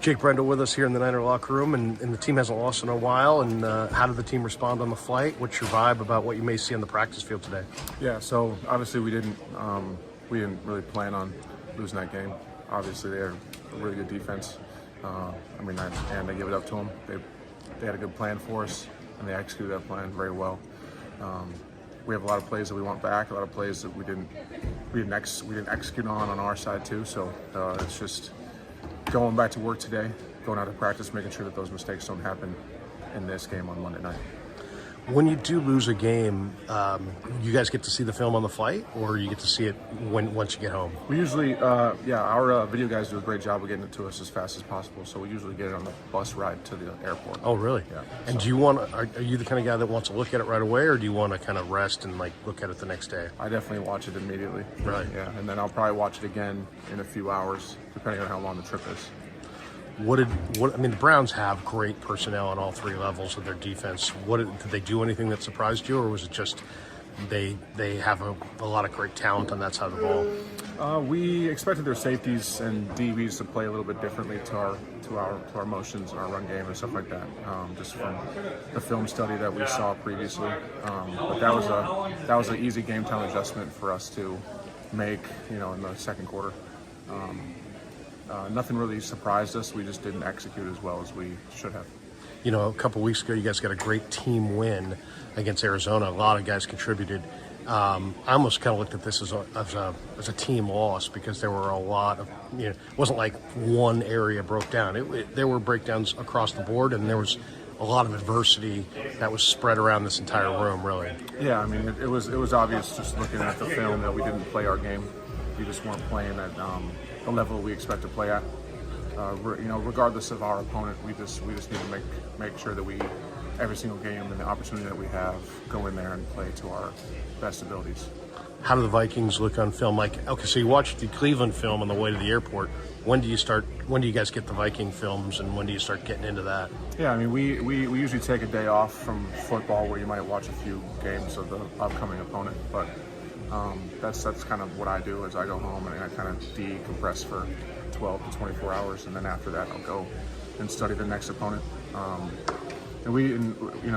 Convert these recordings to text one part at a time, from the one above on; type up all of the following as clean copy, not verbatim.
Jake Brendel with us here in the Niner locker room, and the team hasn't lost in a while. And how did the team respond on the flight? What's your vibe about what you may see on the practice field today? Yeah, so obviously we didn't really plan on losing that game. Obviously they had a really good defense. And they give it up to them. They had a good plan for us, and they executed that plan very well. We have a lot of plays that we want back, a lot of plays that we didn't execute on our side too. So it's just going back to work today, going out to practice, making sure that those mistakes don't happen in this game on Monday night. When you do lose a game, you guys get to see the film on the flight, or you get to see it once you get home? We usually, our video guys do a great job of getting it to us as fast as possible. So we usually get it on the bus ride to the airport. Oh, really? Yeah. And do you are you the kind of guy that wants to look at it right away, or do you want to kind of rest and look at it the next day? I definitely watch it immediately. Right. Yeah, and then I'll probably watch it again in a few hours, depending on how long the trip is. The Browns have great personnel on all three levels of their defense. Did they do anything that surprised you, or was it just they have a lot of great talent on that side of the ball? We expected their safeties and DBs to play a little bit differently to our motions and our run game and stuff like that. Just from the film study that we saw previously, but that was an easy game time adjustment for us to make, in the second quarter. Nothing really surprised us. We just didn't execute as well as we should have. A couple weeks ago, you guys got a great team win against Arizona. A lot of guys contributed. I almost kind of looked at this as a team loss, because there were a lot of, it wasn't like one area broke down. There were breakdowns across the board, and there was a lot of adversity that was spread around this entire room, really. Yeah, it was obvious just looking at the film that we didn't play our game. We just weren't playing at the level we expect to play at. Regardless of our opponent, we just need to make sure that we, every single game and the opportunity that we have, go in there and play to our best abilities. How do the Vikings look on film? So you watched the Cleveland film on the way to the airport. When do you guys get the Viking films, and when do you start getting into that? Yeah, we usually take a day off from football, where you might watch a few games of the upcoming opponent, but that's kind of what I do. Is I go home and I kind of decompress for 12 to 24 hours, and then after that I'll go and study the next opponent.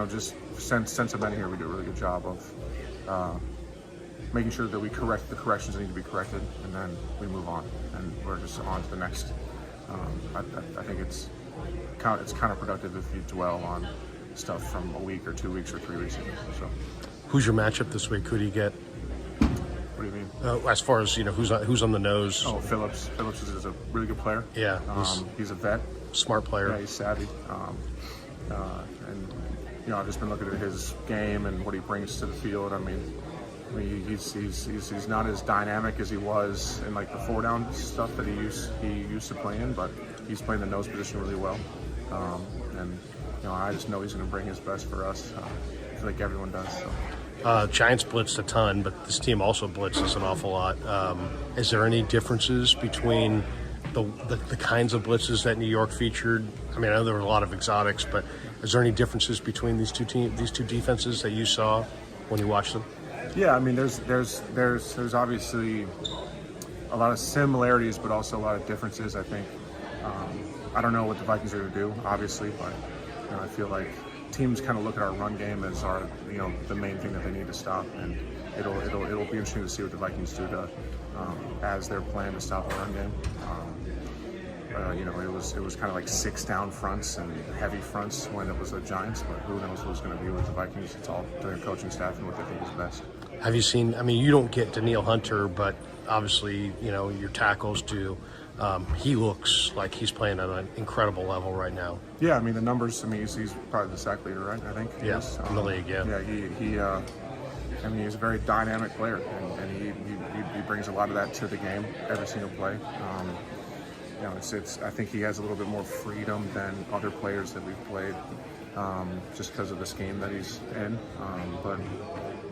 Just since I've been here, we do a really good job of making sure that we correct the corrections that need to be corrected, and then we move on, and we're just on to the next. I think it's counterproductive if you dwell on stuff from a week or 2 weeks or 3 weeks ago. So, who's your matchup this week? Who do you get? What do you mean? As far as who's on the nose? Oh, Phillips. Phillips is a really good player. Yeah, he's a vet. Smart player. Yeah, he's savvy. I've just been looking at his game and what he brings to the field. He's not as dynamic as he was in the 4-down stuff that he used to play in, but he's playing the nose position really well. I just know he's going to bring his best for us. I feel like everyone does. So. Giants blitzed a ton, but this team also blitzes an awful lot. Is there any differences between the kinds of blitzes that New York featured? I know there were a lot of exotics, but is there any differences between these two defenses that you saw when you watched them? Yeah, there's obviously a lot of similarities, but also a lot of differences. I think I don't know what the Vikings are going to do, obviously, but I feel like teams kind of look at our run game as the main thing that they need to stop, and it'll be interesting to see what the Vikings do as their plan to stop the run game. It was kind of like 6 down fronts and heavy fronts when it was the Giants, but who knows what's going to be with the Vikings. It's all their coaching staff and what they think is best. Have you seen? You don't get Danielle Hunter, but obviously your tackles do. He looks like he's playing at an incredible level right now. Yeah, the numbers. He's probably the sack leader, right? I think. Yes, in the league. Yeah. Yeah, he's a very dynamic player, and he brings a lot of that to the game every single play. I think he has a little bit more freedom than other players that we've played, just because of the scheme that he's in. But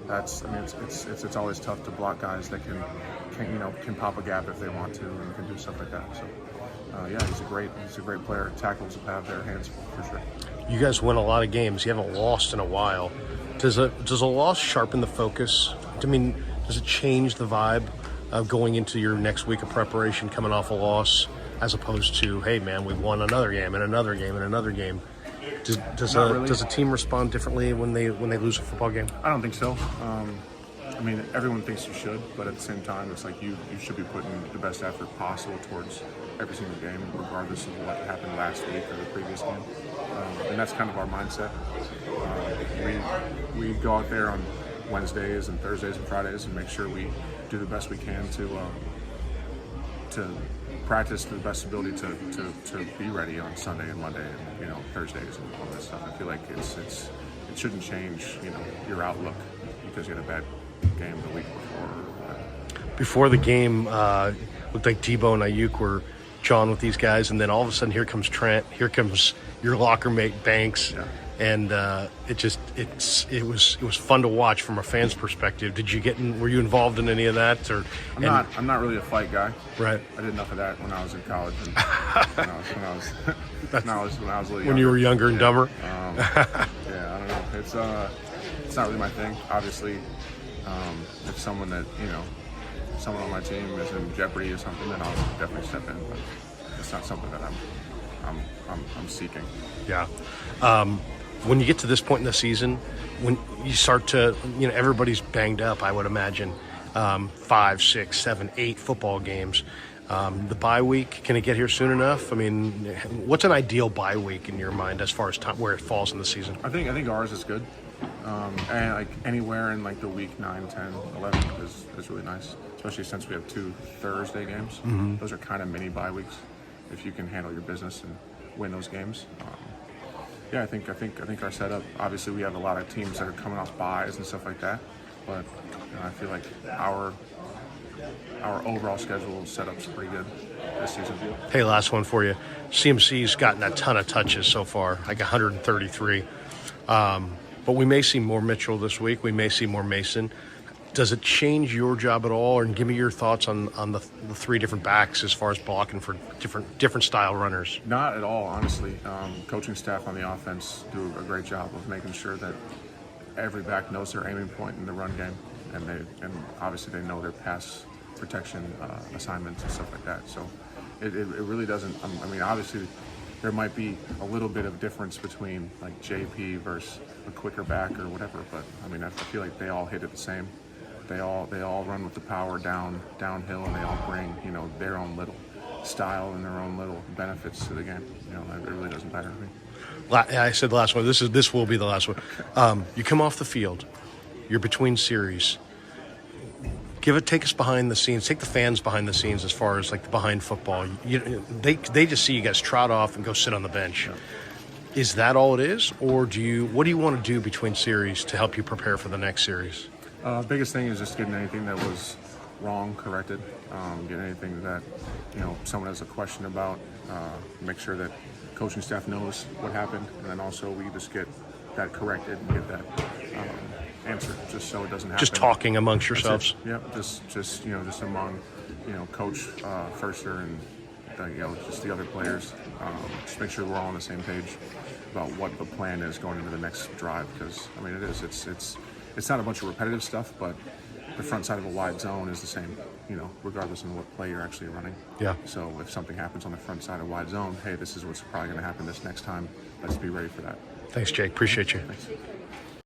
it's always tough to block guys that can pop a gap if they want to, and can do stuff like that. So he's a great player. Tackles have their hands for sure. You guys win a lot of games. You haven't lost in a while. Does a loss sharpen the focus? Does it change the vibe of going into your next week of preparation, coming off a loss? as opposed to, hey man, we've won another game and another game and another game. Does a team respond differently when they lose a football game? I don't think so. I mean, everyone thinks you should, but at the same time, it's like you should be putting the best effort possible towards every single game, regardless of what happened last week or the previous game. And that's kind of our mindset. We go out there on Wednesdays and Thursdays and Fridays and make sure we do the best we can to practice to the best ability to be ready on Sunday and Monday and Thursdays and all that stuff. I feel like it shouldn't change your outlook because you had a bad game the week before. Before the game, looked like Debo and Ayuk were jawing with these guys, and then all of a sudden here comes Trent, here comes your locker mate Banks. Yeah. And it was fun to watch from a fan's perspective. Were you involved in any of that? I'm not really a fight guy. Right. I did enough of that when I was in college and when I was a little younger. When you were younger and dumber. Yeah, I don't know. It's not really my thing. Obviously, if someone on my team is in jeopardy or something, then I'll definitely step in. But it's not something that I'm seeking. Yeah. When you get to this point in the season, when you start to, everybody's banged up, I would imagine, 5, 6, 7, 8 football games. The bye week, can it get here soon enough? I mean, what's an ideal bye week in your mind as far as time, where it falls in the season? I think ours is good. And like anywhere in like the week 9, 10, 11 is really nice, especially since we have 2 Thursday games. Mm-hmm. Those are kind of mini bye weeks if you can handle your business and win those games. Yeah, I think our setup. Obviously, we have a lot of teams that are coming off byes and stuff like that, but I feel like our overall schedule setup's pretty good this season. Hey, last one for you. CMC's gotten a ton of touches so far, like 133. But we may see more Mitchell this week. We may see more Mason. Does it change your job at all? Or give me your thoughts on the 3 different backs as far as blocking for different style runners. Not at all, honestly. Coaching staff on the offense do a great job of making sure that every back knows their aiming point in the run game, and obviously they know their pass protection assignments and stuff like that. So it really doesn't. I mean, obviously there might be a little bit of difference between like JP versus a quicker back or whatever, but I mean I feel like they all hit it the same. They all run with the power downhill, and they all bring their own little style and their own little benefits to the game. It really doesn't matter to me. I said the last one. This will be the last one. You come off the field, you're between series. Take us behind the scenes. Take the fans behind the scenes as far as like the behind football. They just see you guys trot off and go sit on the bench. Yeah. Is that all it is, or what do you want to do between series to help you prepare for the next series? Biggest thing is just getting anything that was wrong corrected. Getting anything that someone has a question about. Make sure that coaching staff knows what happened, and then also we just get that corrected and get that answer, just so it doesn't happen. Just talking amongst yourselves. Yeah, just among coach Firster and just the other players. Just make sure we're all on the same page about what the plan is going into the next drive, because I mean it's not a bunch of repetitive stuff, but the front side of a wide zone is the same, regardless of what play you're actually running. Yeah. So if something happens on the front side of wide zone, hey, this is what's probably going to happen this next time. Let's be ready for that. Thanks, Jake. Appreciate you. Thanks.